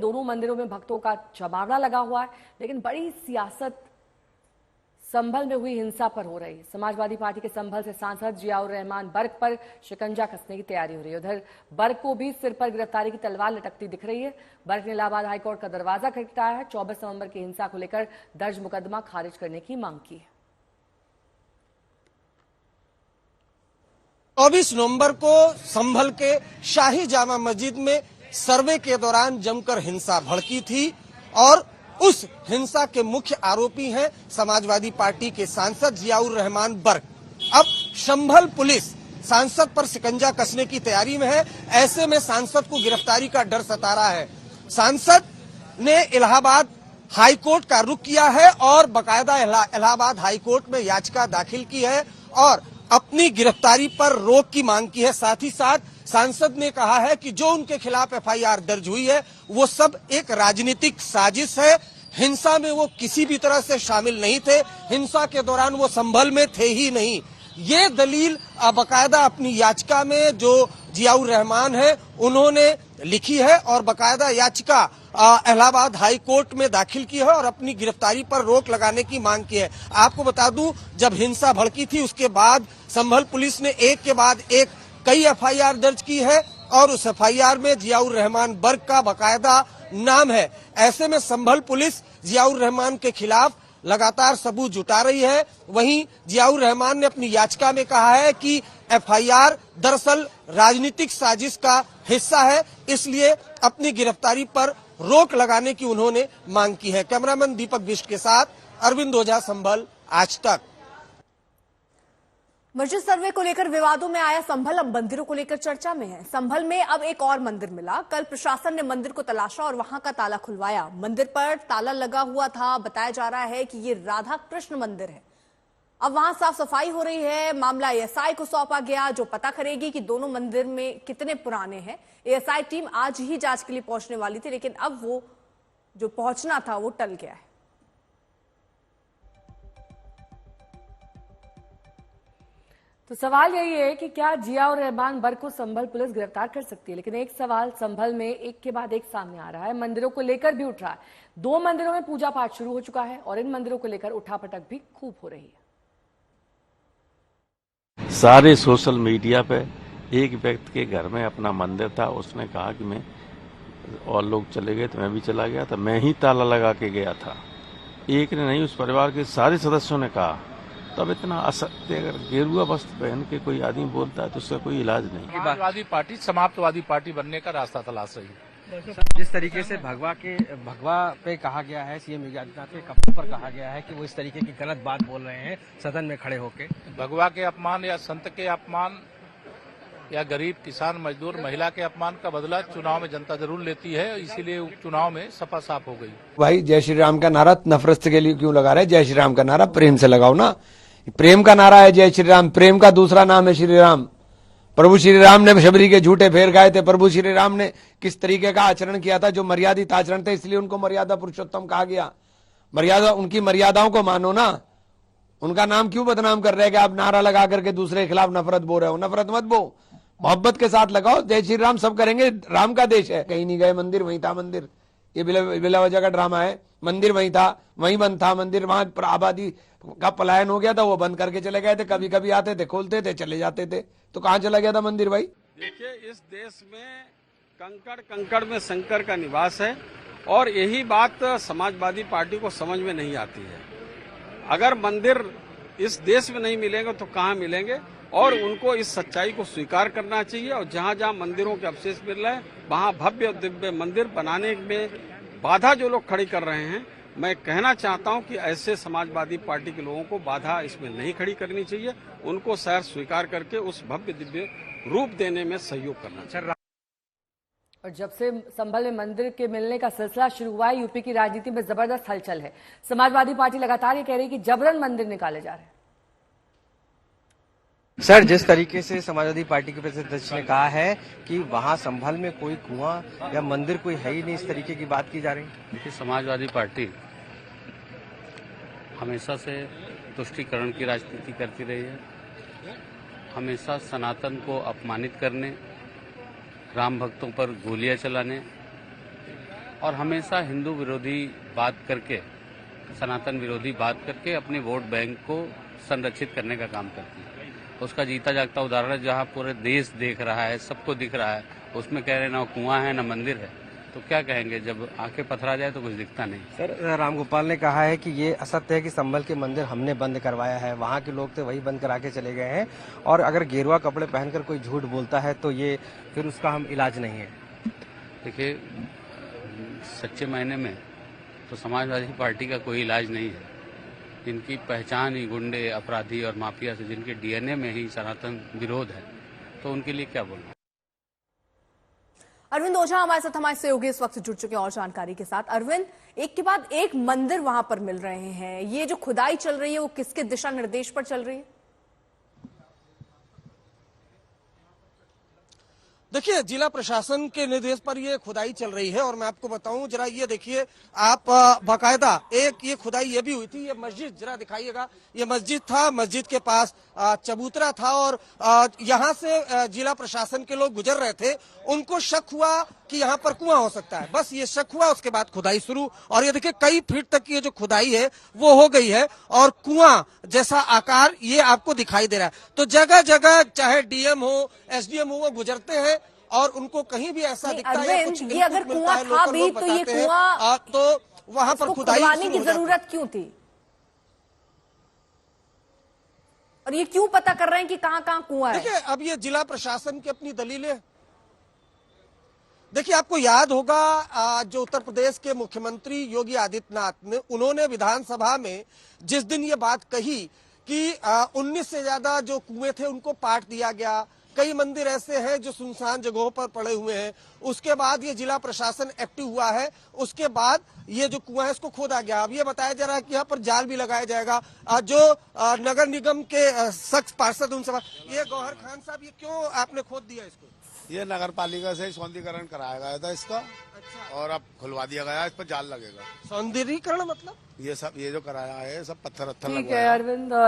दोनों मंदिरों में भक्तों का जमावड़ा लगा हुआ है, लेकिन बड़ी सियासत संभल में हुई हिंसा पर हो रही है। समाजवादी पार्टी के संभल से सांसद जियाउर रहमान बर्क पर शिकंजा कसने की तैयारी हो रही है। उधर बर्क को भी सिर पर गिरफ्तारी की तलवार लटकती दिख रही है। बर्क ने इलाहाबाद हाईकोर्ट का दरवाजा खटखटाया है। 24 नवंबर की हिंसा को लेकर दर्ज मुकदमा खारिज करने की मांग की है। 24 नवंबर को संभल के शाही जामा मस्जिद में सर्वे के दौरान जमकर हिंसा भड़की थी और उस हिंसा के मुख्य आरोपी हैं समाजवादी पार्टी के सांसद जियाउर रहमान बर्क। अब संभल पुलिस सांसद पर शिकंजा कसने की तैयारी में है। ऐसे में सांसद को गिरफ्तारी का डर सता रहा है। सांसद ने इलाहाबाद हाईकोर्ट का रुख किया है और बाकायदा इलाहाबाद हाईकोर्ट में याचिका दाखिल की है और अपनी गिरफ्तारी पर रोक की मांग की है। साथ ही साथ सांसद ने कहा है कि जो उनके खिलाफ एफआईआर दर्ज हुई है वो सब एक राजनीतिक साजिश है। हिंसा में वो किसी भी तरह से शामिल नहीं थे। हिंसा के दौरान वो संभल में थे ही नहीं। ये दलील बाकायदा अपनी याचिका में जो जियाउर रहमान है उन्होंने लिखी है और बाकायदा याचिका इलाहाबाद हाई कोर्ट में दाखिल की है और अपनी गिरफ्तारी पर रोक लगाने की मांग की है। आपको बता दूं, जब हिंसा भड़की थी उसके बाद संभल पुलिस ने एक के बाद एक कई एफआईआर दर्ज की है और उस एफआईआर में जियाउर रहमान बर्क का बाकायदा नाम है। ऐसे में संभल पुलिस जियाउर रहमान के खिलाफ लगातार सबूत जुटा रही है। वहीं जियाउर रहमान ने अपनी याचिका में कहा है कि एफआईआर दरअसल राजनीतिक साजिश का हिस्सा है, इसलिए अपनी गिरफ्तारी पर रोक लगाने की उन्होंने मांग की है। कैमरामैन दीपक बिष्ट के साथ अरविंद ओझा, संभल, आज तक। मस्जिद सर्वे को लेकर विवादों में आया संभल अब मंदिरों को लेकर चर्चा में है। संभल में अब एक और मंदिर मिला। कल प्रशासन ने मंदिर को तलाशा और वहां का ताला खुलवाया। मंदिर पर ताला लगा हुआ था। बताया जा रहा है कि ये राधा कृष्ण मंदिर है। अब वहां साफ सफाई हो रही है। मामला एएसआई को सौंपा गया जो पता करेगी कि दोनों मंदिर में कितने पुराने हैं। एएसआई टीम आज ही जांच के लिए पहुंचने वाली थी, लेकिन अब वो जो पहुंचना था वो टल गया है। तो सवाल यही है कि क्या जियाउर रहमान बर्क को संभल पुलिस गिरफ्तार कर सकती है। लेकिन एक सवाल संभल में एक के बाद एक सामने आ रहा है। मंदिरों को लेकर भी उठ रहा है। 2 मंदिरों में पूजा पाठ शुरू हो चुका है और इन मंदिरों को लेकर उठापटक भी खूब हो रही है। सारे सोशल मीडिया पे एक व्यक्ति के घर में अपना मंदिर था, उसने कहा कि मैं और लोग चले गए तो मैं भी चला गया था, मैं ही ताला लगा के गया था। एक ने नहीं, उस परिवार के सारे सदस्यों ने कहा। तब इतना असत्य अगर गेरुआ वस्त्र पहन के कोई आदमी बोलता है तो उसका कोई इलाज नहीं। समाजवादी पार्टी समाप्तवादी पार्टी बनने का रास्ता तलाश रही है। जिस तरीके से भगवा पे कहा गया है, सीएम योगी आदित्यनाथ के कपड़ों पर कहा गया है कि वो इस तरीके की गलत बात बोल रहे हैं सदन में खड़े होके। भगवा के अपमान या संत के अपमान या गरीब किसान मजदूर महिला के अपमान का बदला चुनाव में जनता जरूर लेती है, इसीलिए उपचुनाव में सपा साफ हो गई। भाई जय श्री राम का नारा नफरत के लिए क्यों लगा रहे? जय श्री राम का नारा प्रेम से लगाओ ना। प्रेम का नारा है जय श्री राम। प्रेम का दूसरा नाम है श्री राम। प्रभु श्री राम ने शबरी के झूठे फेर गाए थे। प्रभु श्री राम ने किस तरीके का आचरण किया था, जो मर्यादित आचरण थे, इसलिए उनको मर्यादा पुरुषोत्तम कहा गया। मर्यादा, उनकी मर्यादाओं को मानो ना। उनका नाम क्यों बदनाम कर रहे हैं कि आप नारा लगा करके दूसरे के खिलाफ नफरत बो रहे हो? नफरत मत बो, मोहब्बत के साथ लगाओ। जय श्री राम सब करेंगे, राम का देश है। कहीं नहीं गए, मंदिर वहीं था। मंदिर ये बिला वजह का ड्रामा है। मंदिर वहीं था, वहीं बंद था मंदिर। वहां पर आबादी का पलायन हो गया था, वो बंद करके चले गए थे। कभी कभी आते थे, खोलते थे, चले जाते थे। तो कहां चला गया था मंदिर भाई? देखिए, इस देश में कंकड़ कंकड़ में शंकर का निवास है और यही बात समाजवादी पार्टी को समझ में नहीं आती है। अगर मंदिर इस देश में नहीं मिलेंगे तो कहां मिलेंगे? और उनको इस सच्चाई को स्वीकार करना चाहिए और जहां जहां मंदिरों के अवशेष मिल रहे हैं वहां भव्य दिव्य मंदिर बनाने में बाधा जो लोग खड़ी कर रहे हैं, मैं कहना चाहता हूं कि ऐसे समाजवादी पार्टी के लोगों को बाधा इसमें नहीं खड़ी करनी चाहिए। उनको शहर स्वीकार करके उस भव्य दिव्य रूप देने में सहयोग करना चाहिए। और जब से संभल में मंदिर के मिलने का सिलसिला शुरू हुआ है, यूपी की राजनीति में जबरदस्त हलचल है। समाजवादी पार्टी लगातार ये कह रही है कि जबरन मंदिर निकाले जा रहे हैं। सर, जिस तरीके से समाजवादी पार्टी के प्रदेश अध्यक्ष ने कहा है कि वहां संभल में कोई कुआं या मंदिर कोई है ही नहीं, इस तरीके की बात की जा रही है। देखिए, समाजवादी पार्टी हमेशा से तुष्टीकरण की राजनीति करती रही है। हमेशा सनातन को अपमानित करने, राम भक्तों पर गोलियां चलाने और हमेशा हिंदू विरोधी बात करके, सनातन विरोधी बात करके अपने वोट बैंक को संरक्षित करने का काम करती है। उसका जीता जागता उदाहरण है, जहां पूरे देश देख रहा है, सबको दिख रहा है, उसमें कह रहे हैं ना कुआं है ना मंदिर है, तो क्या कहेंगे? जब आंखें पथरा जाए तो कुछ दिखता नहीं। सर, रामगोपाल ने कहा है कि ये असत्य है कि संभल के मंदिर हमने बंद करवाया है, वहाँ के लोग थे वही बंद करा के चले गए हैं, और अगर गेरुआ कपड़े पहनकर कोई झूठ बोलता है तो ये फिर उसका हम इलाज नहीं है। देखिए, सच्चे मायने में तो समाजवादी पार्टी का कोई इलाज नहीं है। जिनकी पहचान ही गुंडे, अपराधी और माफिया से, जिनके डीएनए में ही सनातन विरोध है, तो उनके लिए क्या बोलना। अरविंद ओझा हमारे साथ, हमारे सहयोगी इस वक्त जुड़ चुके हैं और जानकारी के साथ। अरविंद, एक के बाद एक मंदिर वहां पर मिल रहे हैं, ये जो खुदाई चल रही है वो किसके दिशा निर्देश पर चल रही है? देखिए, जिला प्रशासन के निर्देश पर ये खुदाई चल रही है। और मैं आपको बताऊं, जरा ये देखिए आप, बाकायदा एक ये खुदाई ये भी हुई थी। ये मस्जिद जरा दिखाइएगा, ये मस्जिद था, मस्जिद के पास चबूतरा था, और यहाँ से जिला प्रशासन के लोग गुजर रहे थे, उनको शक हुआ कि यहाँ पर कुआं हो सकता है। बस ये शक हुआ, उसके बाद खुदाई शुरू, और ये देखिए कई फीट तक की ये जो खुदाई है वो हो गई है, और कुआं जैसा आकार ये आपको दिखाई दे रहा है। तो जगह जगह चाहे डीएम हो, एसडीएम हो, वो गुजरते हैं और उनको कहीं भी ऐसा दिखता है, कुछ ये अगर कुआं था भी तो ये कुआं, तो वहां पर खुदाई की जरूरत क्यों थी? और ये क्यों पता कर रहे हैं कि कहां कुआं है? देखिए, अब ये जिला प्रशासन की अपनी दलीलें। देखिए, आपको याद होगा जो उत्तर प्रदेश के मुख्यमंत्री योगी आदित्यनाथ ने, उन्होंने विधानसभा में जिस दिन ये बात कही कि 19 से ज्यादा जो कुएं थे उनको पाट दिया गया, कई मंदिर ऐसे हैं जो सुनसान जगहों पर पड़े हुए हैं, उसके बाद ये जिला प्रशासन एक्टिव हुआ है, उसके बाद ये जो कुआं है इसको खोदा गया। अब ये बताया जा रहा है कि यहाँ पर जाल भी लगाया जाएगा। जो नगर निगम के शख्स पार्षद, उनसे ये गौहर खान साहब, ये क्यों आपने खोद दिया इसको? ये नगर पालिका से सौंदर्यीकरण कराया गया था इसका। अच्छा। और अब खुलवा दिया गया, इस पर जाल लगेगा। सौंदर्यीकरण मतलब ये सब, ये जो कराया है सब पत्थर ठीक है अरविंद।